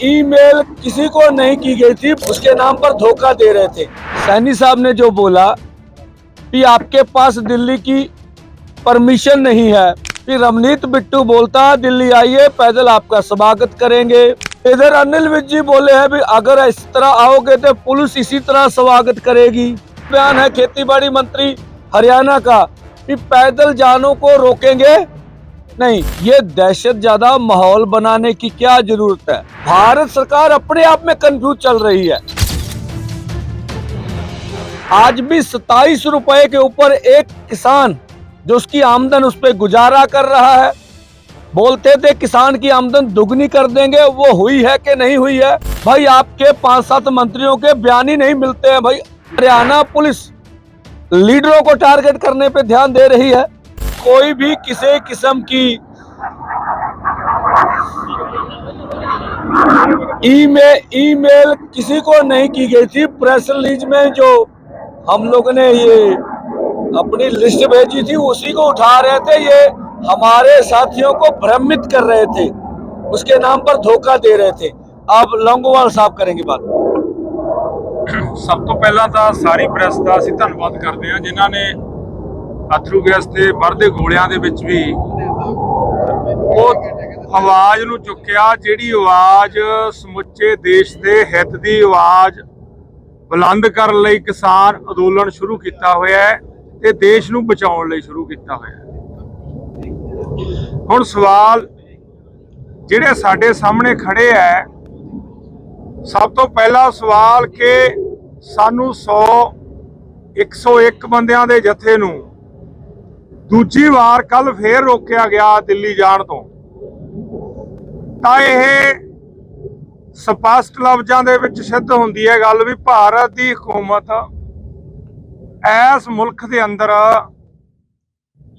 Email किसी को नहीं की गई थी, उसके नाम पर धोखा दे रहे थे। सैनी साहब ने जो बोला कि आपके पास दिल्ली की परमिशन नहीं है, फिर रमनीत बिट्टू बोलता दिल्ली आइए, पैदल आपका स्वागत करेंगे। इधर अनिल विज जी बोले हैं भी अगर इस तरह आओगे तो पुलिस इसी तरह स्वागत करेगी। बयान है खेती बाड़ी मंत्री हरियाणा का कि पैदल जानों को रोकेंगे नहीं। ये दहशत ज्यादा माहौल बनाने की क्या जरूरत है? भारत सरकार अपने आप में कंफ्यूज चल रही है। आज भी 27 रुपए के ऊपर एक किसान जो उसकी आमदन उस पर गुजारा कर रहा है, बोलते थे किसान की आमदन दुगनी कर देंगे, वो हुई है कि नहीं हुई है? भाई आपके 5-7 मंत्रियों के बयान ही नहीं मिलते हैं। भाई हरियाणा पुलिस लीडरों को टारगेट करने पे ध्यान दे रही है। कोई भी किसी किस्म की ईमेल किसी को नहीं की गई थी। प्रेस रिलीज में जो हम लोगों ने ये अपनी लिस्ट भेजी थी उसी को उठा रहे थे। ये हमारे साथियों को भ्रमित कर रहे थे, उसके नाम पर धोखा दे रहे थे। अब लौंगोवाल साहब करेंगे बात। सब तो पहला तो सारी प्रेस का ਅਸੀਂ ਧੰਨਵਾਦ ਕਰਦੇ ਹਾਂ ਜਿਨ੍ਹਾਂ ਨੇ ਅਥਰੂ ਗੈਸ ਤੇ ਵਰਦੇ ਗੋਲਿਆਂ ਦੇ ਵਿੱਚ ਵੀ ਉਹ ਆਵਾਜ਼ ਨੂੰ ਚੁੱਕਿਆ, ਜਿਹੜੀ ਆਵਾਜ਼ ਸਮੁੱਚੇ ਦੇਸ਼ ਦੇ ਹਿੱਤ ਦੀ ਆਵਾਜ਼ ਬੁਲੰਦ ਕਰਨ ਲਈ ਕਿਸਾਨ ਅੰਦੋਲਨ ਸ਼ੁਰੂ ਕੀਤਾ ਹੋਇਆ ਹੈ ਤੇ ਦੇਸ਼ ਨੂੰ ਬਚਾਉਣ ਲਈ ਸ਼ੁਰੂ ਕੀਤਾ ਹੋਇਆ ਹੈ। ਹੁਣ ਸਵਾਲ ਜਿਹੜੇ ਸਾਡੇ ਸਾਹਮਣੇ ਖੜੇ ਹੈ, सब तो पहला सवाल कि सानू 101 बंदियां दे जथे नू दूजी वार कल फिर रोकिया गया दिल्ली जाण तो, तां इह स्पष्ट लफ्जां दे विच सिद्ध हुंदी है गल भी भारत दी हुकूमत इस मुल्क दे अंदर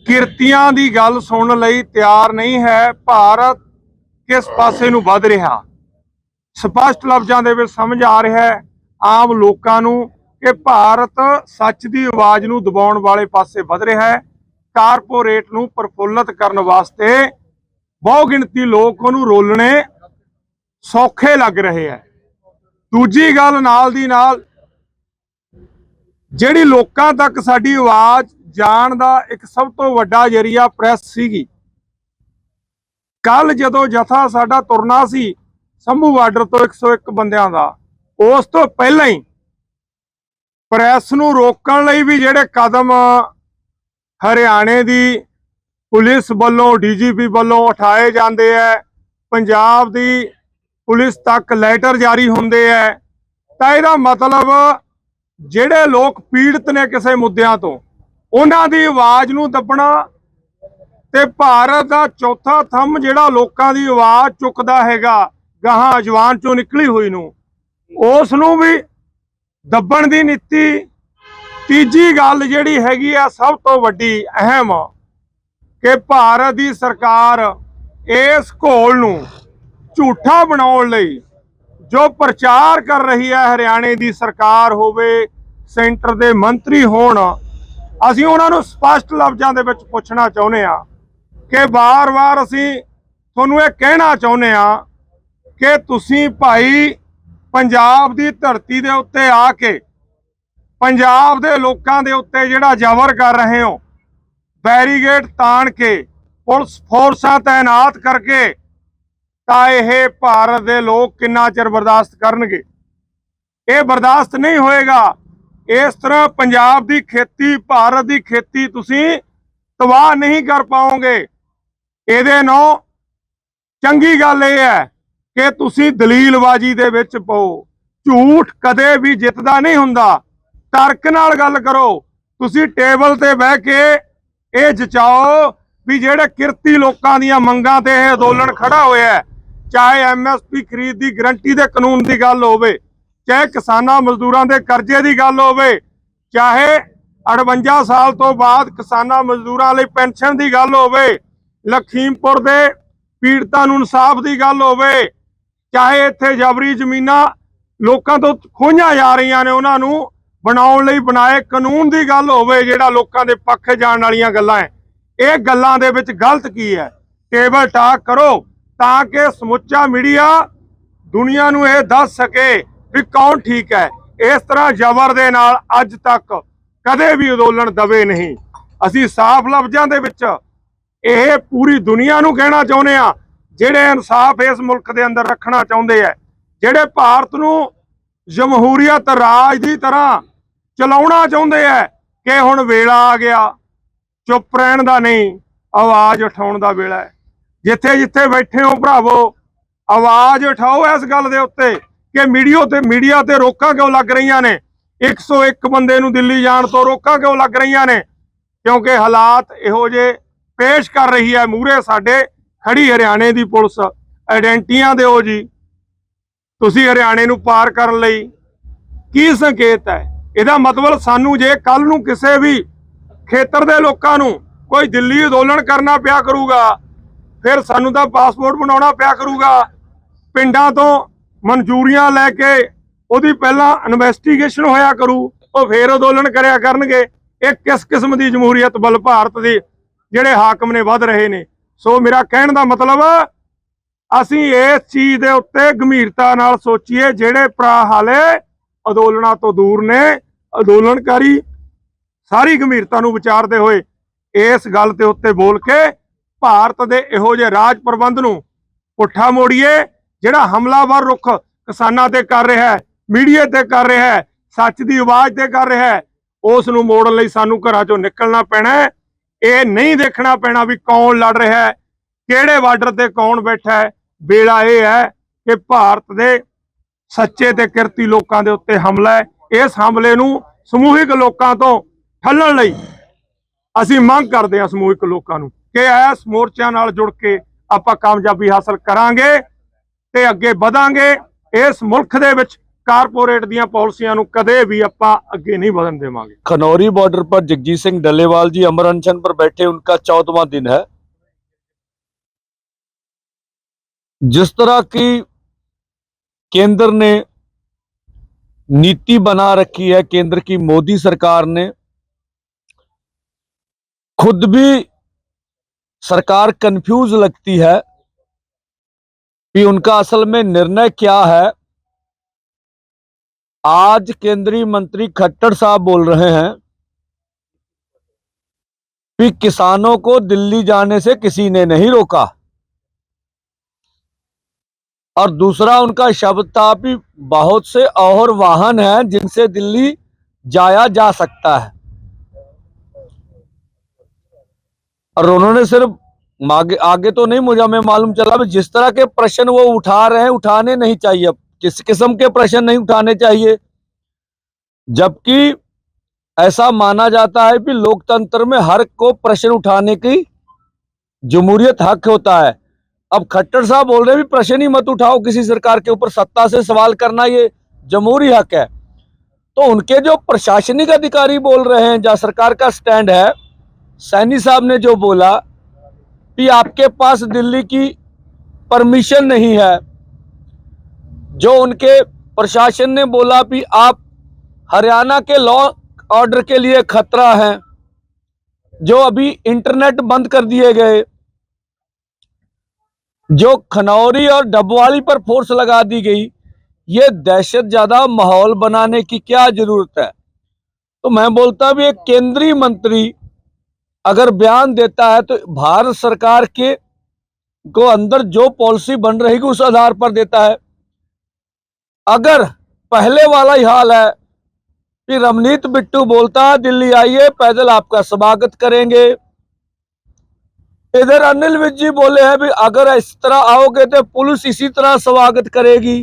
किरतियां दी गल सुनन लई तैयार नहीं है। भारत किस पासे नू वध रिहा स्पष्ट लफ्जां दे विच समझ आ रहा है आम लोकां नूं कि भारत सच दी आवाज़ नूं दबाउण वाले पासे वध रहा है। कारपोरेट नूं प्रफुल्लित करन वास्ते बहु गिणती लोक उहनूं रोलणे सौखे लग रहे हैं। दूजी गल नाल दी नाल जिहड़ी लोकां तक साडी आवाज़ जाण दा एक सब तो वड्डा जरिया प्रैस सीगी। कल जदों जथा साडा तुरना सी संभू बार्डर तो 101 बंदियां दा, उस तो पहला ही प्रैस नूं रोकण लई भी जिहड़े कदम हरियाणे दी पुलिस वालों DGP वालों उठाए जाते हैं, पंजाब दी पुलिस तक लैटर जारी होंदे है, तां इहदा मतलब जिहड़े लोग पीड़ित ने किसी मुद्दिआं तो उन्हां दी आवाज़ नूं दबना ते भारत दा चौथा थंम जिहड़ा लोकां दी आवाज़ चुकदा हैगा गਾਹਾਂ जवान चों निकली हुई नूं उस नूं भी दबण दी नीति। तीजी गल जिहड़ी हैगी आ सब तो वड्डी अहम कि भारत दी सरकार इस घोल नूं झूठा बनाउण लई जो प्रचार कर रही है, हरियाणे दी सरकार होवे सेंटर दे मंत्री होण, असीं उहनां नूं स्पष्ट लफ्जां दे विच पुछना चाहुंदे आ कि बार-बार असीं तुहानूं इह कहना चाहुंदे आ कि तुसीं भाई पंजाब दी धरती दे उत्ते आके पंजाब दे लोकां दे उत्ते जिहड़ा जबर कर रहे हो, बैरीगेड ताण के पुलिस फोर्सां तैनात करके, तां इह भारत दे लोग किन्ना चिर बर्दाश्त करनगे? ये बर्दाश्त नहीं होएगा। इस तरह पंजाब दी खेती, भारत दी खेती तुसीं तबाह नहीं कर पाओगे। इहदे नाल चंगी गल इह है कि तुसी दलीलबाजी दे विच पाओ। झूठ कदे भी जितदा नहीं हुंदा, तर्क नाल गल करो। तुसी टेबल ते बह के ये जचाओ भी जिहड़े किरती लोकां दीयां मंगां ते यह अंदोलन खड़ा होया है, चाहे MSP खरीद दी गरंटी दे कानून की गल होवे, चाहे किसानां मजदूरां दे करजे की गल होवे, चाहे 58 साल तो बाद किसानां मजदूरां लई पेंशन की गल होवे, लखीमपुर दे पीड़तां नूं इंसाफ की गल होवे, चाहे इत्थे जबरी जमीनां लोकां तो खोहियां जा रहीआं ने उन्हां नूं बनाउण लई बनाए कानून की गल होवे, जिहड़ा लोकां दे पक्ष जाण वालीआं गल्लां है। इह गल्लां दे विच गलत की है? टेबल टाक करो तां कि समुच्चा मीडिया ਦੁਨੀਆ ਨੂੰ ਇਹ ਦੱਸ ਸਕੇ ਵੀ ਕੌਣ ਠੀਕ ਹੈ। ਇਸ ਤਰ੍ਹਾਂ ਜ਼ਬਰ ਦੇ ਨਾਲ ਅੱਜ ਤੱਕ ਕਦੇ ਵੀ ਅੰਦੋਲਨ ਦਬੇ ਨਹੀਂ। ਅਸੀਂ ਸਾਫ਼ ਲਫ਼ਜ਼ਾਂ ਦੇ ਵਿੱਚ ਇਹ ਪੂਰੀ ਦੁਨੀਆ ਨੂੰ ਕਹਿਣਾ ਚਾਹੁੰਦੇ ਆ, ਜਿਹੜੇ ਇਨਸਾਫ ਇਸ ਮੁਲਕ ਦੇ ਅੰਦਰ ਰੱਖਣਾ ਚਾਹੁੰਦੇ ਆ, ਜਿਹੜੇ ਭਾਰਤ ਨੂੰ ਜਮਹੂਰੀਅਤ ਰਾਜ ਦੀ ਤਰ੍ਹਾਂ ਚਲਾਉਣਾ ਚਾਹੁੰਦੇ ਆ, ਕਿ ਹੁਣ ਵੇਲਾ ਆ ਗਿਆ ਚੁੱਪ ਰਹਿਣ ਦਾ ਨਹੀਂ, ਆਵਾਜ਼ ਉਠਾਉਣ ਦਾ ਵੇਲਾ ਹੈ। ਜਿੱਥੇ ਜਿੱਥੇ ਬੈਠੇ ਹੋ ਭਰਾਵੋ, ਆਵਾਜ਼ ਉਠਾਓ ਇਸ ਗੱਲ ਦੇ ਉੱਤੇ ਕਿ ਮੀਡੀਆ ਤੇ ਰੋਕਾਂ ਕਿਉਂ ਲੱਗ ਰਹੀਆਂ ਨੇ। 101 ਬੰਦੇ ਨੂੰ ਦਿੱਲੀ ਜਾਣ ਤੋਂ ਰੋਕਾਂ ਕਿਉਂ ਲੱਗ ਰਹੀਆਂ ਨੇ? ਕਿਉਂਕਿ ਹਾਲਾਤ ਇਹੋ ਜਿਹੇ ਪੇਸ਼ ਕਰ ਰਹੀ ਹੈ ਮੂਹਰੇ ਸਾਡੇ ਖੜੀ ਹਰਿਆਣੇ ਦੀ ਪੁਲਿਸ। ਆਇਡੈਂਟੀਆਂ ਦਿਓ ਜੀ, ਤੁਸੀਂ ਹਰਿਆਣੇ ਨੂੰ ਪਾਰ ਕਰਨ ਲਈ ਕੀ ਸੰਕੇਤ ਹੈ? ਇਹਦਾ ਮਤਲਬ ਸਾਨੂੰ ਜੇ ਕੱਲ ਨੂੰ ਕਿਸੇ ਵੀ ਖੇਤਰ ਦੇ ਲੋਕਾਂ ਨੂੰ ਕੋਈ ਦਿੱਲੀ ਅੰਦੋਲਨ ਕਰਨਾ ਪਿਆ ਕਰੂਗਾ, ਫਿਰ ਸਾਨੂੰ ਤਾਂ ਪਾਸਪੋਰਟ ਬਣਾਉਣਾ ਪਿਆ ਕਰੂਗਾ, ਪਿੰਡਾਂ ਤੋਂ ਮਨਜ਼ੂਰੀਆਂ ਲੈ ਕੇ ਉਹਦੀ ਪਹਿਲਾਂ ਇਨਵੈਸਟੀਗੇਸ਼ਨ ਹੋਇਆ ਕਰੂ, ਉਹ ਫੇਰ ਅੰਦੋਲਨ ਕਰਿਆ ਕਰਨਗੇ। ਇਹ ਕਿਸ ਕਿਸਮ ਦੀ ਜਮਹੂਰੀਅਤ ਵੱਲ ਭਾਰਤ ਦੇ ਜਿਹੜੇ ਹਾਕਮ ਨੇ ਵੱਧ ਰਹੇ ਨੇ। ਸੋ ਮੇਰਾ ਕਹਿਣ ਦਾ ਮਤਲਬ ਅਸੀਂ ਇਸ ਚੀਜ਼ ਦੇ ਉੱਤੇ ਗੰਭੀਰਤਾ ਨਾਲ ਸੋਚੀਏ। ਜਿਹੜੇ ਭਰਾ ਹਾਲੇ ਅੰਦੋਲਨਾਂ ਤੋਂ ਦੂਰ ਨੇ, ਅੰਦੋਲਨਕਾਰੀ ਸਾਰੀ ਗੰਭੀਰਤਾ ਨੂੰ ਵਿਚਾਰਦੇ ਹੋਏ ਇਸ ਗੱਲ ਦੇ ਉੱਤੇ ਬੋਲ ਕੇ ਭਾਰਤ ਦੇ ਇਹੋ ਜਿਹੇ ਰਾਜ ਪ੍ਰਬੰਧ ਨੂੰ ਪੁੱਠਾ ਮੋੜੀਏ। ਜਿਹੜਾ ਹਮਲਾਵਰ ਰੁਖ ਕਿਸਾਨਾਂ ਤੇ ਕਰ ਰਿਹਾ ਹੈ, ਮੀਡੀਆ ਤੇ ਕਰ ਰਿਹਾ ਹੈ, ਸੱਚ ਦੀ ਆਵਾਜ਼ ਤੇ ਕਰ ਰਿਹਾ ਹੈ, ਉਸ ਨੂੰ ਮੋੜਨ ਲਈ ਸਾਨੂੰ ਘਰਾਂ ਚੋਂ ਨਿਕਲਣਾ ਪੈਣਾ ਹੈ। ਇਹ ਨਹੀਂ ਦੇਖਣਾ ਪੈਣਾ ਵੀ ਕੌਣ ਲੜ ਰਿਹਾ ਹੈ, ਕਿਹੜੇ ਬਾਰਡਰ ਤੇ ਕੌਣ ਬੈਠਾ ਹੈ। ਵੇਲਾ ਇਹ ਹੈ ਕਿ ਭਾਰਤ ਦੇ ਸੱਚੇ ਤੇ ਕਿਰਤੀ ਲੋਕਾਂ ਦੇ ਉੱਤੇ ਹਮਲਾ ਹੈ। ਇਸ ਹਮਲੇ ਨੂੰ ਸਮੂਹਿਕ ਲੋਕਾਂ ਤੋਂ ਠੱਲਣ ਲਈ ਅਸੀਂ ਮੰਗ ਕਰਦੇ ਹਾਂ ਸਮੂਹਿਕ ਲੋਕਾਂ ਨੂੰ ਕਿ ਇਸ ਮੋਰਚਿਆਂ ਨਾਲ ਜੁੜ ਕੇ ਆਪਾਂ ਕਾਮਯਾਬੀ ਹਾਸਲ ਕਰਾਂਗੇ ਤੇ ਅੱਗੇ ਵਧਾਂਗੇ। ਇਸ ਮੁਲਕ ਦੇ ਵਿੱਚ कारपोरेट ਦੀਆਂ ਪਾਲਿਸੀਆਂ ਨੂੰ ਕਦੇ ਵੀ ਆਪਾਂ ਅੱਗੇ नहीं ਵਧਣ देवांगे। खनौरी बॉर्डर पर जगजीत सिंह डल्लेवाल जी अमर अनशन पर बैठे, उनका 14वां दिन है। जिस तरह की केंद्र ने नीति बना रखी है, केंद्र की मोदी सरकार ने खुद भी सरकार कंफ्यूज लगती है कि उनका असल में निर्णय क्या है। आज केंद्रीय मंत्री खट्टर साहब बोल रहे हैं कि किसानों को दिल्ली जाने से किसी ने नहीं रोका, और दूसरा उनका शब्द था कि बहुत से और वाहन हैं जिनसे दिल्ली जाया जा सकता है। और उन्होंने सिर्फ आगे तो नहीं, मुझे हमें मालूम चला भी जिस तरह के प्रश्न वो उठा रहे हैं, उठाने नहीं चाहिए। किस किस्म के प्रश्न नहीं उठाने चाहिए, जबकि ऐसा माना जाता है कि लोकतंत्र में हर को प्रश्न उठाने की जमहूरियत हक होता है। अब खट्टर साहब बोल रहे हैं भी प्रश्न ही मत उठाओ किसी सरकार के ऊपर, सत्ता से सवाल करना ये जमहूरी हक है। तो उनके जो प्रशासनिक अधिकारी बोल रहे हैं, जहाँ सरकार का स्टैंड है, सैनी साहब ने जो बोला कि आपके पास दिल्ली की परमिशन नहीं है, जो उनके प्रशासन ने बोला कि आप हरियाणा के लॉ ऑर्डर के लिए खतरा है, जो अभी इंटरनेट बंद कर दिए गए, जो खनौरी और डबवाली पर फोर्स लगा दी गई, ये दहशत ज्यादा माहौल बनाने की क्या जरूरत है। तो मैं बोलता भी एक केंद्रीय मंत्री अगर बयान देता है तो भारत सरकार के को अंदर जो पॉलिसी बन रहेगी उस आधार पर देता है। अगर पहले वाला ही हाल है कि रमनीत बिट्टू बोलता है दिल्ली आइए, पैदल आपका स्वागत करेंगे, इधर अनिल विज जी बोले हैं भी अगर इस तरह आओगे तो पुलिस इसी तरह स्वागत करेगी।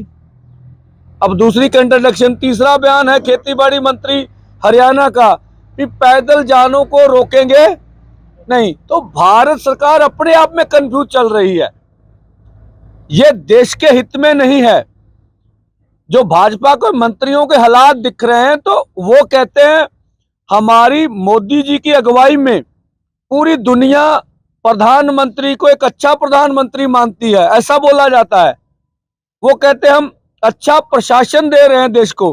अब दूसरी कंट्रडिक्शन, तीसरा बयान है खेतीबाड़ी मंत्री हरियाणा का कि पैदल जानों को रोकेंगे नहीं। तो भारत सरकार अपने आप में कंफ्यूज चल रही है, ये देश के हित में नहीं है। जो भाजपा को मंत्रियों के हालात दिख रहे हैं तो वो कहते हैं हमारी मोदी जी की अगुवाई में पूरी दुनिया प्रधानमंत्री को एक अच्छा प्रधानमंत्री मानती है, ऐसा बोला जाता है। वो कहते हैं हम अच्छा प्रशासन दे रहे हैं देश को।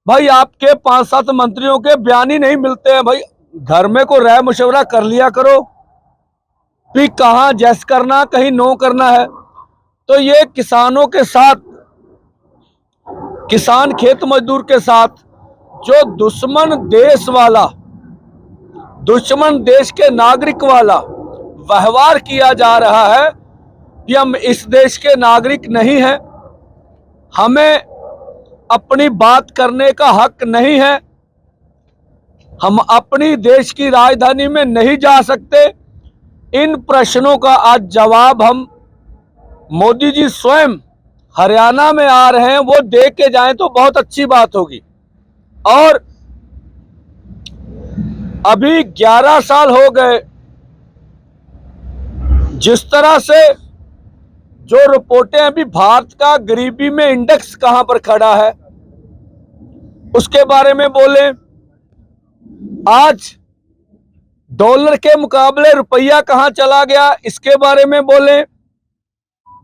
भाई आपके 5-7 मंत्रियों के बयान ही नहीं मिलते हैं। भाई घर में को राय मशवरा कर लिया करो कि कहाँ जैस करना, कहीं नो करना है। तो ये किसानों के साथ किसान खेत मजदूर के साथ जो दुश्मन देश वाला, दुश्मन देश के नागरिक वाला व्यवहार किया जा रहा है कि हम इस देश के नागरिक नहीं हैं, हमें अपनी बात करने का हक नहीं है, हम अपनी देश की राजधानी में नहीं जा सकते। इन प्रश्नों का आज जवाब हम मोदी जी स्वयं हरियाणा में आ रहे हैं, वो दे के जाएं तो बहुत अच्छी बात होगी। और अभी 11 साल हो गए, जिस तरह से जो रिपोर्टें, अभी भारत का गरीबी में इंडेक्स कहां पर खड़ा है उसके बारे में बोले, आज डॉलर के मुकाबले रुपया कहां चला गया इसके बारे में बोले,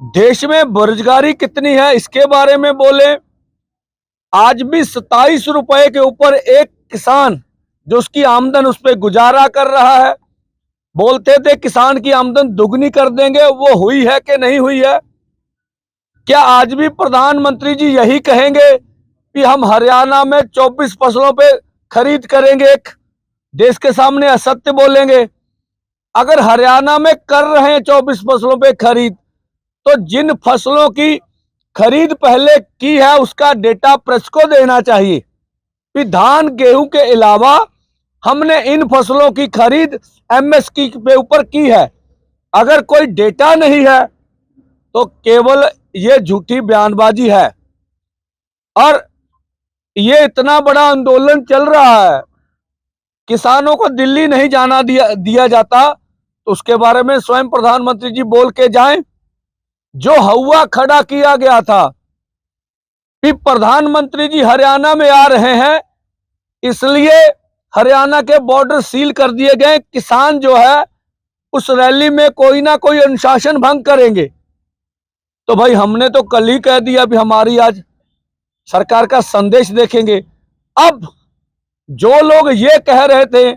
देश में बेरोजगारी कितनी है इसके बारे में बोले। आज भी 27 रुपए के ऊपर एक किसान जो उसकी आमदन उस पर गुजारा कर रहा है, बोलते थे किसान की आमदन दुगनी कर देंगे, वो हुई है कि नहीं हुई है? क्या आज भी प्रधानमंत्री जी यही कहेंगे कि हम हरियाणा में 24 फसलों पे खरीद करेंगे, एक देश के सामने असत्य बोलेंगे? अगर हरियाणा में कर रहे हैं 24 फसलों पे खरीद, तो जिन फसलों की खरीद पहले की है उसका डेटा प्रेस को देना चाहिए कि धान गेहूं के अलावा हमने इन फसलों की खरीद एमएसपी के ऊपर की है। अगर कोई डेटा नहीं है तो केवल ये झूठी बयानबाजी है। और ये इतना बड़ा आंदोलन चल रहा है, किसानों को दिल्ली नहीं जाना दिया जाता, तो उसके बारे में स्वयं प्रधानमंत्री जी बोल के जाएं। जो हवा खड़ा किया गया था कि प्रधानमंत्री जी हरियाणा में आ रहे हैं इसलिए हरियाणा के बॉर्डर सील कर दिए गए, किसान जो है उस रैली में कोई ना कोई अनुशासन भंग करेंगे। तो भाई हमने तो कल ही कह दिया, अभी हमारी आज सरकार का संदेश देखेंगे। अब जो लोग ये कह रहे थे,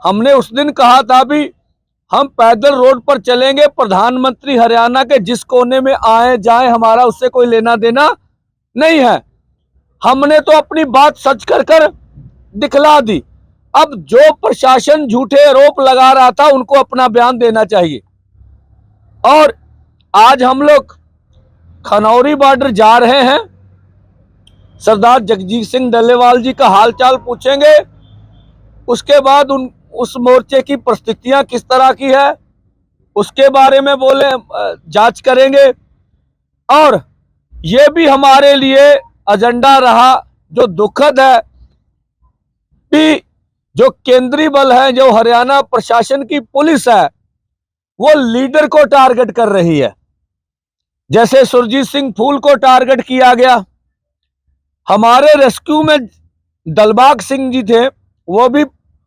हमने उस दिन कहा था भी हम पैदल रोड पर चलेंगे, प्रधानमंत्री हरियाणा के जिस कोने में आए जाए हमारा उससे कोई लेना देना नहीं है। हमने तो अपनी बात सच कर कर दिखला दी। अब जो प्रशासन झूठे आरोप लगा रहा था उनको अपना बयान देना चाहिए। और आज हम लोग खनौरी बॉर्डर जा रहे हैं, सरदार जगजीत सिंह डल्लेवाल जी का हालचाल पूछेंगे, उसके बाद उस मोर्चे की परिस्थितियां किस तरह की है उसके बारे में बोले, जांच करेंगे। और ये भी हमारे लिए एजेंडा रहा, जो दुखद है कि जो केंद्रीय बल है, जो हरियाणा प्रशासन की पुलिस है, वो लीडर को टारगेट कर रही है। जैसे सुरजीत सिंह फूल को टारगेट किया गया, हमारे रेस्क्यू में दलबाग सिंह जी थे, वो भी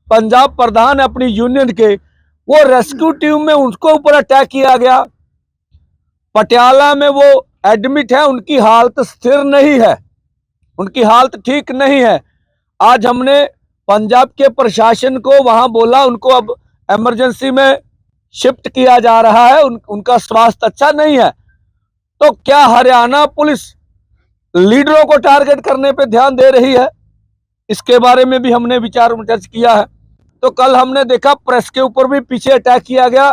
पंजाब प्रधान अपनी यूनियन के, वो रेस्क्यू टीम में उनको ऊपर अटैक किया गया। पटियाला में वो एडमिट है, उनकी हालत स्थिर नहीं है, उनकी हालत ठीक नहीं है। आज हमने पंजाब के प्रशासन को वहां बोला, उनको अब इमरजेंसी में शिफ्ट किया जा रहा है, उनका स्वास्थ्य अच्छा नहीं है। तो क्या हरियाणा पुलिस लीडरों को टारगेट करने पे ध्यान दे रही है? इसके बारे में भी हमने विचार विमर्श किया है। तो कल हमने देखा प्रेस के ऊपर भी पीछे अटैक किया गया,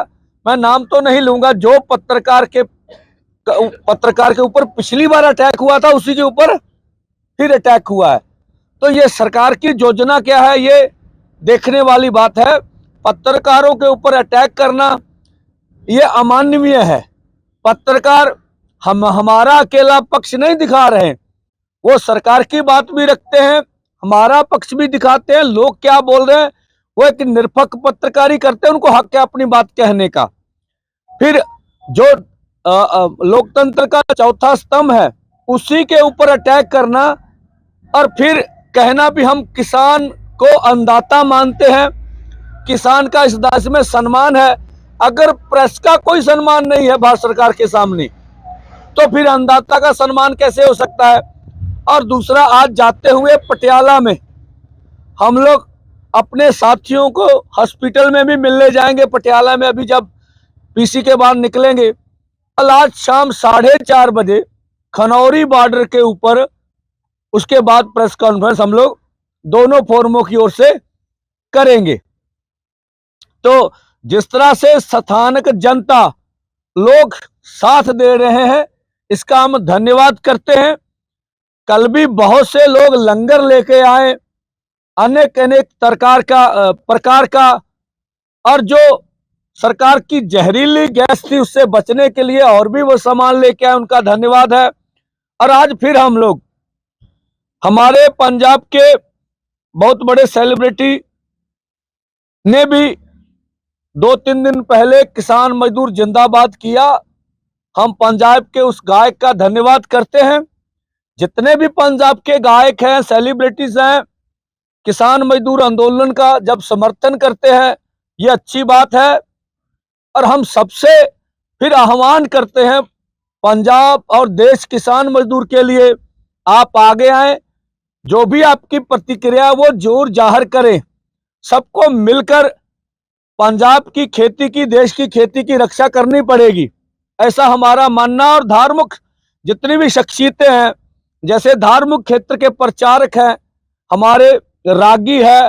मैं नाम तो नहीं लूंगा, जो पत्रकार के ऊपर पिछली बार अटैक हुआ था उसी के ऊपर फिर अटैक हुआ है। तो ये सरकार की योजना क्या है, ये देखने वाली बात है। पत्रकारों के ऊपर अटैक करना ये अमानवीय है। पत्रकार हमारा अकेला पक्ष नहीं दिखा रहे हैं, वो सरकार की बात भी रखते हैं, हमारा पक्ष भी दिखाते हैं, लोग क्या बोल रहे हैं, वो एक निरपेक्ष पत्रकारी करते हैं, उनको हक है अपनी बात कहने का। फिर जो लोकतंत्र का चौथा स्तंभ है उसी के ऊपर अटैक करना और फिर कहना भी हम किसान को अन्नदाता मानते हैं, किसान का इस देश में सम्मान है। अगर प्रेस का कोई सम्मान नहीं है भारत सरकार के सामने, तो फिर अन्नदाता का सम्मान कैसे हो सकता है? और दूसरा, आज जाते हुए पटियाला में हम लोग अपने साथियों को हॉस्पिटल में भी मिलने जाएंगे। पटियाला में अभी जब पीसी के बाद निकलेंगे, कल आज शाम 4:30 बजे खनौरी बॉर्डर के ऊपर उसके बाद प्रेस कॉन्फ्रेंस हम लोग दोनों फोरमों की ओर से करेंगे। तो जिस तरह से स्थानिक जनता लोग साथ दे रहे हैं, इसका हम धन्यवाद करते हैं। कल भी बहुत से लोग लंगर लेके आए, अनेक अनेक प्रकार का, और जो सरकार की जहरीली गैस थी उससे बचने के लिए और भी वो सामान लेके आए, उनका धन्यवाद है। और आज फिर हम लोग हमारे पंजाब के बहुत बड़े सेलिब्रिटी ने भी 2-3 दिन पहले किसान मजदूर जिंदाबाद किया। हम पंजाब के उस गायक का धन्यवाद करते हैं। जितने भी पंजाब के गायक हैं, सेलिब्रिटीज हैं, किसान मजदूर आंदोलन का जब समर्थन करते हैं, ये अच्छी बात है। और हम सबसे फिर आह्वान करते हैं पंजाब और देश किसान मजदूर के लिए, आप आगे आए, जो भी आपकी प्रतिक्रिया वो जोर जाहिर करें। सबको मिलकर पंजाब की खेती की, देश की खेती की रक्षा करनी पड़ेगी, ऐसा हमारा मानना। और धार्मिक जितनी भी शख्सियतें हैं, जैसे धार्मिक क्षेत्र के प्रचारक हैं, हमारे रागी है,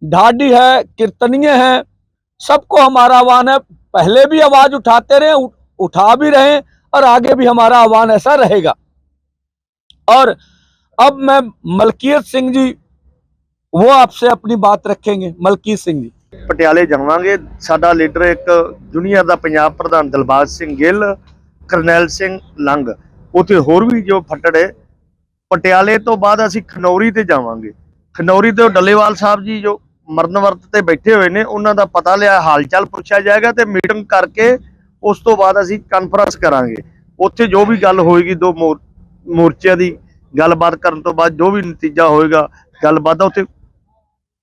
ढाडी है, कीर्तनीय हैं, सबको हमारा आह्वान है, पहले भी आवाज उठाते रहे, उठा भी रहे, और आगे भी हमारा आह्वान ऐसा रहेगा। और अब मैं मलकीत सिंह जी, वो आपसे अपनी बात रखेंगे। मलकीत सिंह जी। ਪਟਿਆਲੇ ਜਾਵਾਂਗੇ। ਸਾਡਾ ਲੀਡਰ ਇੱਕ ਜੂਨੀਅਰ ਦਾ ਪੰਜਾਬ ਪ੍ਰਧਾਨ ਦਿਲਬਾਗ ਸਿੰਘ ਗਿੱਲ, ਕਰਨੈਲ ਸਿੰਘ ਲੰਗ, ਉੱਥੇ ਹੋਰ ਵੀ ਜੋ ਫੱਟੜ ਹੈ। ਪਟਿਆਲੇ ਤੋਂ ਬਾਅਦ ਅਸੀਂ ਖਨੌਰੀ ਤੇ ਜਾਵਾਂਗੇ। ਖਨੌਰੀ ਤੋਂ ਡੱਲੇਵਾਲ ਸਾਹਿਬ ਜੀ ਜੋ ਮਰਨ ਵਰਤ ਤੇ ਬੈਠੇ ਹੋਏ ਨੇ, ਉਹਨਾਂ ਦਾ ਪਤਾ ਲਿਆ, ਹਾਲ ਚਾਲ ਪੁੱਛਿਆ ਜਾਏਗਾ ਤੇ ਮੀਟਿੰਗ ਕਰਕੇ ਉਸ ਤੋਂ ਬਾਅਦ ਅਸੀਂ ਕਾਨਫਰੰਸ ਕਰਾਂਗੇ। ਉੱਥੇ ਜੋ ਵੀ ਗੱਲ ਹੋਏਗੀ, ਦੋ ਮੋਰਚਿਆਂ ਦੀ ਗੱਲਬਾਤ ਕਰਨ ਤੋਂ ਬਾਅਦ ਜੋ ਵੀ ਨਤੀਜਾ ਹੋਏਗਾ ਗੱਲਬਾਤ ਦਾ ਉੱਥੇ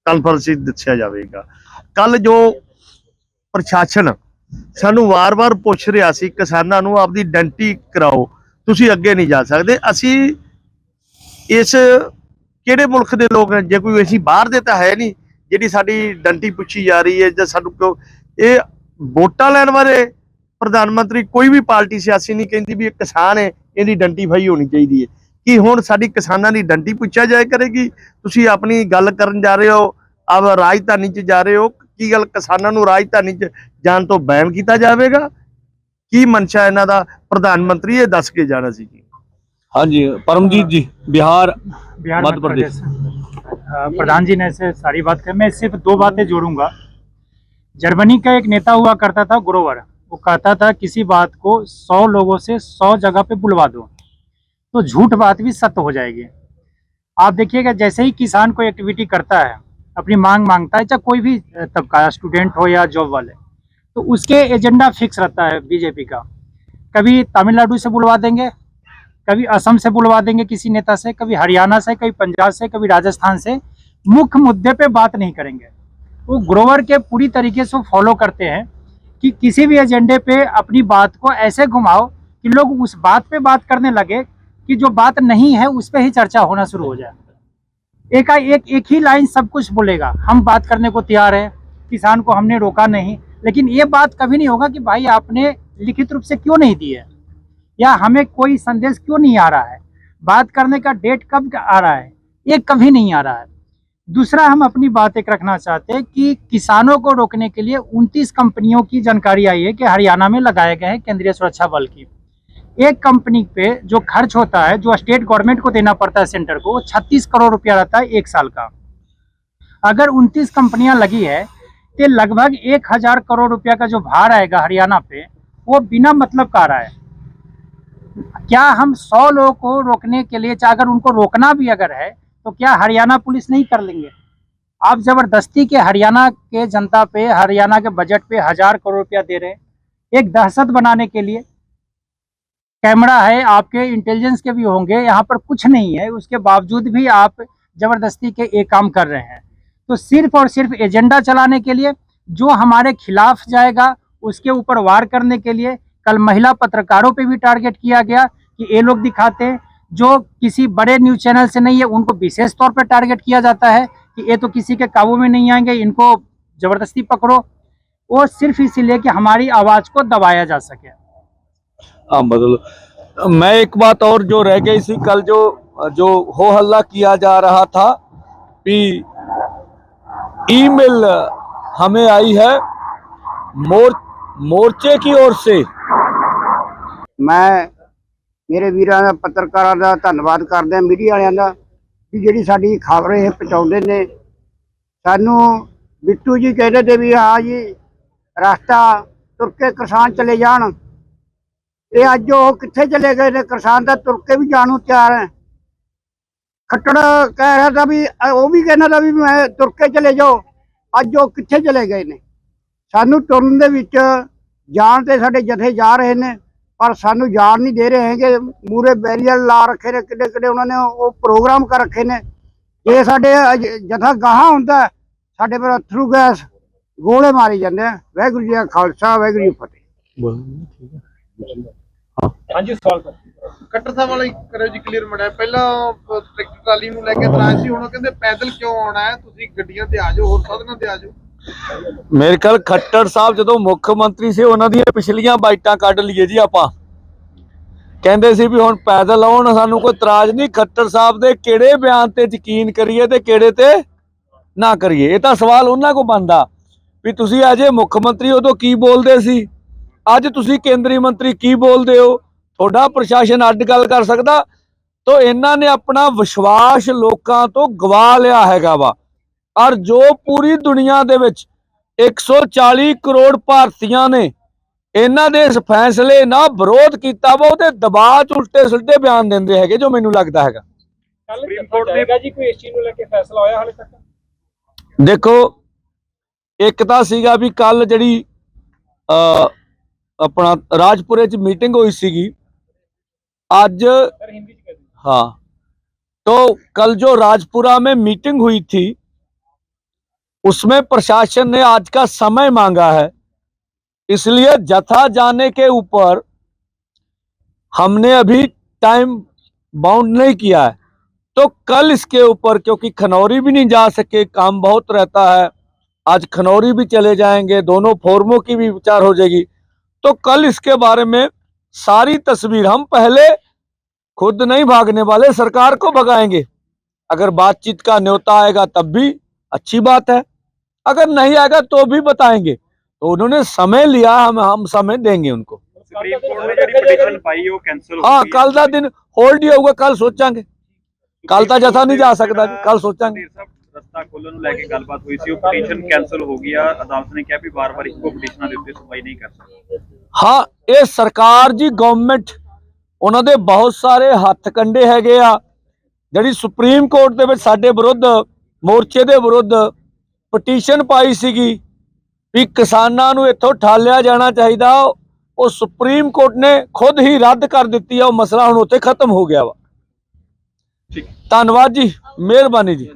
ਕਾਨਫਰੰਸ ਵਿੱਚ ਦੱਸਿਆ ਜਾਵੇਗਾ। ਕੱਲ ਜੋ ਪ੍ਰਸ਼ਾਸਨ ਸਾਨੂੰ ਵਾਰ-ਵਾਰ ਪੁੱਛ ਰਿਹਾ ਸੀ ਕਿਸਾਨਾਂ ਨੂੰ ਆਪਦੀ ਆਇਡੈਂਟੀ ਕਰਾਓ, ਤੁਸੀਂ ਅੱਗੇ ਨਹੀਂ ਜਾ ਸਕਦੇ। ਅਸੀਂ ਇਸ ਕਿਹੜੇ ਮੁਲਕ ਦੇ ਲੋਕ ਹਾਂ? ਜੇ ਕੋਈ ਅਸੀਂ ਬਾਹਰ ਦੇ ਤਾਂ ਹੈ ਨਹੀਂ ਜਿਹੜੀ ਸਾਡੀ ਆਇਡੈਂਟੀ ਪੁੱਛੀ ਜਾ ਰਹੀ ਹੈ। ਜਾਂ ਸਾਨੂੰ ਕਿਉਂ ਇਹ ਵੋਟਾਂ ਲੈਣ ਵਾਲੇ ਪ੍ਰਧਾਨ ਮੰਤਰੀ, ਕੋਈ ਵੀ ਪਾਰਟੀ ਸਿਆਸੀ ਨਹੀਂ ਕਹਿੰਦੀ ਵੀ ਇਹ ਕਿਸਾਨ ਹੈ, ਇਹਦੀ ਆਇਡੈਂਟੀਫਾਈ ਹੋਣੀ ਚਾਹੀਦੀ ਹੈ। ਕਿ ਹੁਣ ਸਾਡੀ ਕਿਸਾਨਾਂ ਦੀ ਆਇਡੈਂਟੀ ਪੁੱਛਿਆ ਜਾਏ ਕਰੇਗੀ? ਤੁਸੀਂ ਆਪਣੀ ਗੱਲ ਕਰਨ ਜਾ ਰਹੇ ਹੋ, ਆਪ ਰਾਜਧਾਨੀ 'ਚ ਜਾ ਰਹੇ ਹੋ, ਕੀ ਗੱਲ ਕਿਸਾਨਾਂ ਨੂੰ ਰਾਜਧਾਨੀ 'ਚ ਜਾਣ ਤੋਂ ਬੈਨ ਕੀਤਾ ਜਾਵੇਗਾ? ਕੀ ਮਨਸ਼ਾ ਇਹਨਾਂ ਦਾ? ਪ੍ਰਧਾਨ ਮੰਤਰੀ ਇਹ ਦੱਸ ਕੇ ਜਾਣਾ ਸੀ ਜੀ। हाँ जी, परमजीत जी, बिहार मध्य प्रदेश। प्रधान जी ने ऐसे सारी बात कर, मैं सिर्फ 2 बातें जोड़ूंगा। जर्मनी का एक नेता हुआ करता था ग्रोवर, वो कहता था किसी बात को 100 लोगों से 100 जगह पे बुलवा दो तो झूठ बात भी सत्य हो जाएगी। आप देखिएगा, जैसे ही किसान कोई एक्टिविटी करता है, अपनी मांग मांगता है, चाहे कोई भी तबका, स्टूडेंट हो या जॉब वाले, तो उसके एजेंडा फिक्स रहता है बीजेपी का। कभी तमिलनाडु से बुलवा देंगे, कभी असम से बुलवा देंगे किसी नेता से, कभी हरियाणा से, कभी पंजाब से, कभी राजस्थान से। मुख्य मुद्दे पे बात नहीं करेंगे। वो ग्रोवर के पूरी तरीके से फॉलो करते हैं कि किसी भी एजेंडे पे अपनी बात को ऐसे घुमाओ कि लोग उस बात पे बात करने लगे कि जो बात नहीं है उस पे ही चर्चा होना शुरू हो जाए। एक ही लाइन सब कुछ बोलेगा, हम बात करने को तैयार है, किसान को हमने रोका नहीं, लेकिन ये बात कभी नहीं होगा कि भाई आपने लिखित रूप से क्यों नहीं दी है, या हमें कोई संदेश क्यों नहीं आ रहा है, बात करने का डेट कब आ रहा है, ये कभी नहीं आ रहा है। दूसरा, हम अपनी बात एक रखना चाहते हैं कि किसानों को रोकने के लिए 29 कंपनियों की जानकारी आई है कि हरियाणा में लगाए गए हैं केंद्रीय सुरक्षा बल की। एक कंपनी पे जो खर्च होता है, जो स्टेट गवर्नमेंट को देना पड़ता है सेंटर को, वो 36 करोड़ रुपया रहता है 1 साल का। अगर 29 कंपनियां लगी है तो लगभग 1000 करोड़ रुपया का जो भार आएगा हरियाणा पे, वो बिना मतलब का आ रहा है। क्या हम 100 लोगों को रोकने के लिए, चाहे अगर उनको रोकना भी अगर है, तो क्या हरियाणा पुलिस नहीं कर लेंगे? आप जबरदस्ती के हरियाणा के जनता पे, हरियाणा के बजट पे 1000 करोड़ रुपया दे रहे हैं एक दहशत बनाने के लिए। कैमरा है, आपके इंटेलिजेंस के भी होंगे, यहाँ पर कुछ नहीं है, उसके बावजूद भी आप जबरदस्ती के एक काम कर रहे हैं। तो सिर्फ और सिर्फ एजेंडा चलाने के लिए, जो हमारे खिलाफ जाएगा उसके ऊपर वार करने के लिए। कल महिला पत्रकारों पे भी टारगेट किया गया कि ये लोग दिखाते हैं, जो किसी बड़े न्यूज चैनल से नहीं है, उनको विशेष तौर पर टारगेट किया जाता है कि ये तो किसी के काबू में नहीं आएंगे, इनको जबरदस्ती पकड़ो। वो सिर्फ इसीलिए कि हमारी आवाज को दबाया जा सके। हाँ, मतलब मैं एक बात और जो रह गई थी, कल जो जो हो हल्ला किया जा रहा था कि ईमेल हमें आई है मोर्चे की ओर से। मैं ਮੇਰੇ ਵੀਰਾਂ ਦਾ ਪੱਤਰਕਾਰਾਂ ਦਾ ਧੰਨਵਾਦ ਕਰਦੇ ਹਾਂ, ਮੀਡੀਆ ਵਾਲਿਆਂ ਦਾ ਕਿ ਜਿਹੜੀ ਸਾਡੀ ਖਬਰ ਇਹ ਪਹੁੰਚਾਉਂਦੇ ਨੇ ਸਾਨੂੰ। ਬਿੱਟੂ ਜੀ ਕਹਿੰਦੇ ਤੇ ਵੀ ਹਾਂ ਜੀ ਰਸਤਾ ਤੁਰ ਕੇ ਕਿਸਾਨ ਚਲੇ ਜਾਣ, ਇਹ ਅੱਜ ਉਹ ਕਿੱਥੇ ਚਲੇ ਗਏ ਨੇ? ਕਿਸਾਨ ਤਾਂ ਤੁਰ ਕੇ ਵੀ ਜਾਣ ਨੂੰ ਤਿਆਰ ਹੈ। ਖੱਟੜ ਕਹਿ ਰਿਹਾ ਤਾਂ ਵੀ ਉਹ ਵੀ ਕਹਿੰਦਾ ਤਾਂ ਵੀ ਮੈਂ ਤੁਰ ਕੇ ਚਲੇ ਜਾਓ, ਅੱਜ ਉਹ ਕਿੱਥੇ ਚਲੇ ਗਏ ਨੇ? ਸਾਨੂੰ ਤੁਰਨ ਦੇ ਵਿੱਚ ਜਾਣ ਤੇ ਸਾਡੇ ਜਥੇ ਜਾ ਰਹੇ ਨੇ पर सानू जान नहीं दे रहे हैं कि मूरे बैरियर ला रखे ने, किड्डे किड्डे उन्होंने वो प्रोग्राम कर रखे ने। ये साडे जथा गाह हुंदा साडे पर अथरू गैस गोले मारी जाते हैं। वाहिगुरू जी का खालसा, वाहिगुरू जी की फतेह। हाँ जी सवाल कट्टर साहब वाला करो जी क्लीयर मड़ा पहला ट्रैक्टर ट्राली ਨੂੰ ਲੈ ਕੇ ਇਤਰਾਜ਼ ਸੀ, ਹੁਣ ਉਹ ਕਹਿੰਦੇ ਪੈਦਲ ਕਿਉਂ ਆਉਣਾ ਹੈ, ਤੁਸੀਂ ਗੱਡੀਆਂ ਤੇ ਆ ਜਾਓ, ਹੋਰ ਸਾਧਨਾਂ ਤੇ ਆ ਜਾਓ। ਮੇਰੇ ਖਿਆਲ ਖੱਟੜ ਸਾਹਿਬ ਜਦੋਂ ਮੁੱਖ ਮੰਤਰੀ ਸੀ ਉਹਨਾਂ ਦੀਆਂ ਪਿਛਲੀਆਂ ਬਾਈਟਾਂ ਕੱਢ ਲਈਏ ਜੀ ਆਪਾਂ। ਕਹਿੰਦੇ ਸੀ ਵੀ ਹੁਣ ਪੈਦਲ ਆਉਣ, ਸਾਨੂੰ ਕੋਈ ਇਤਰਾਜ਼ ਨਹੀਂ। ਖੱਟੜ ਸਾਹਿਬ ਦੇ ਕਿਹੜੇ ਬਿਆਨ ਤੇ ਯਕੀਨ ਕਰੀਏ ਤੇ ਕਿਹੜੇ ਤੇ ਨਾ ਕਰੀਏ, ਇਹ ਤਾਂ ਸਵਾਲ ਉਹਨਾਂ ਕੋ ਬਣਦਾ ਵੀ ਤੁਸੀਂ ਅਜੇ ਮੁੱਖ ਮੰਤਰੀ ਉਦੋਂ ਕੀ ਬੋਲਦੇ ਸੀ, ਅੱਜ ਤੁਸੀਂ ਕੇਂਦਰੀ ਮੰਤਰੀ ਕੀ ਬੋਲਦੇ ਹੋ? ਤੁਹਾਡਾ ਪ੍ਰਸ਼ਾਸਨ ਅੱਡ ਗੱਲ ਕਰ ਸਕਦਾ? ਤਾਂ ਇਹਨਾਂ ਨੇ ਆਪਣਾ ਵਿਸ਼ਵਾਸ ਲੋਕਾਂ ਤੋਂ ਗਵਾ ਲਿਆ ਹੈਗਾ ਵਾ। ਔਰ ਜੋ ਪੂਰੀ ਦੁਨੀਆ ਦੇ ਵਿੱਚ 140 ਕਰੋੜ ਭਾਰਤੀਆਂ ਨੇ ਇਹਨਾਂ ਦੇ ਇਸ ਫੈਸਲੇ ਨਾਲ ਵਿਰੋਧ ਕੀਤਾ ਵਾ, ਉਹਦੇ ਦਬਾਅ 'ਚ ਉਲਟੇ ਸੁਲਟੇ ਬਿਆਨ ਦਿੰਦੇ ਹੈਗੇ, ਜੋ ਮੈਨੂੰ ਲੱਗਦਾ ਹੈਗਾ। ਸੁਪਰੀਮ ਕੋਰਟ ਨੇ ਜੀ ਕੋਈ ਇਸ ਚੀਜ਼ ਨੂੰ ਲੈ ਕੇ ਫੈਸਲਾ ਹੋਇਆ ਹਾਲੇ ਤੱਕ? ਦੇਖੋ, ਇੱਕ ਤਾਂ ਸੀਗਾ ਵੀ ਕੱਲ ਜਿਹੜੀ अपना राजपुरे च मीटिंग हुई सीगी आज। हाँ, तो कल जो राजपुरा में मीटिंग हुई थी उसमें प्रशासन ने आज का समय मांगा है, इसलिए जथा जाने के ऊपर हमने अभी टाइम बाउंड नहीं किया है। तो कल इसके ऊपर, क्योंकि खनौरी भी नहीं जा सके, काम बहुत रहता है, आज खनौरी भी चले जाएंगे, दोनों फोरमों की भी विचार हो जाएगी। तो कल इसके बारे में सारी तस्वीर, हम पहले खुद नहीं भागने वाले, सरकार को भगाएंगे। अगर बातचीत का न्योता आएगा तब भी अच्छी बात है, अगर नहीं आएगा तो भी बताएंगे। तो उन्होंने समय लिया, हम समय देंगे उनको। सुप्रीम कोर्ट ने ਜਿਹੜੀ ਪਟੀਸ਼ਨ ਪਾਈ ਉਹ ਕੈਂਸਲ ਹੋ हाँ, ਗਈ। कल का दिन होल्ड ही होगा, कल सोचांगे। कल ਤਾਂ ਜਥਾ ਨਹੀਂ ਜਾ ਸਕਦਾ, ਕੱਲ ਸੋਚਾਂਗੇ। ਰਸਤਾ ਖੋਲਣ ਨੂੰ ਲੈ ਕੇ ਗੱਲਬਾਤ ਹੋਈ ਸੀ, ਉਹ ਪਟੀਸ਼ਨ ਕੈਂਸਲ ਹੋ ਗਈ ਆ। ਅਦਾਲਤ ਨੇ ਕਿਹਾ ਵੀ ਵਾਰ-ਵਾਰ ਇੱਕੋ ਪਟੀਸ਼ਨਾਂ ਦੇ ਉੱਤੇ ਸੁਣਵਾਈ ਨਹੀਂ ਕਰ ਸਕਦੀ। ਹਾਂ, ਇਹ ਸਰਕਾਰ ਜੀ, ਗਵਰਨਮੈਂਟ, ਉਹਨਾਂ ਦੇ ਬਹੁਤ ਸਾਰੇ ਹੱਥ ਕੰਡੇ ਹੈਗੇ ਆ। ਜਿਹੜੀ ਸੁਪਰੀਮ ਕੋਰਟ ਦੇ ਵਿੱਚ ਸਾਡੇ ਵਿਰੁੱਧ, ਮੋਰਚੇ ਦੇ ਵਿਰੁੱਧ ਪਟੀਸ਼ਨ ਪਾਈ ਸੀਗੀ ਵੀ ਕਿਸਾਨਾਂ ਨੂੰ ਇੱਥੋਂ ਠਾਲਿਆ ਜਾਣਾ ਚਾਹੀਦਾ, ਉਹ ਸੁਪਰੀਮ ਕੋਰਟ ਨੇ ਖੁਦ ਹੀ ਰੱਦ ਕਰ ਦਿੱਤੀ ਆ। ਉਹ ਮਸਲਾ ਹੁਣ ਉੱਥੇ ਖਤਮ ਹੋ ਗਿਆ ਵਾ। ਧੰਨਵਾਦ ਜੀ, ਮਿਹਰਬਾਨੀ ਜੀ।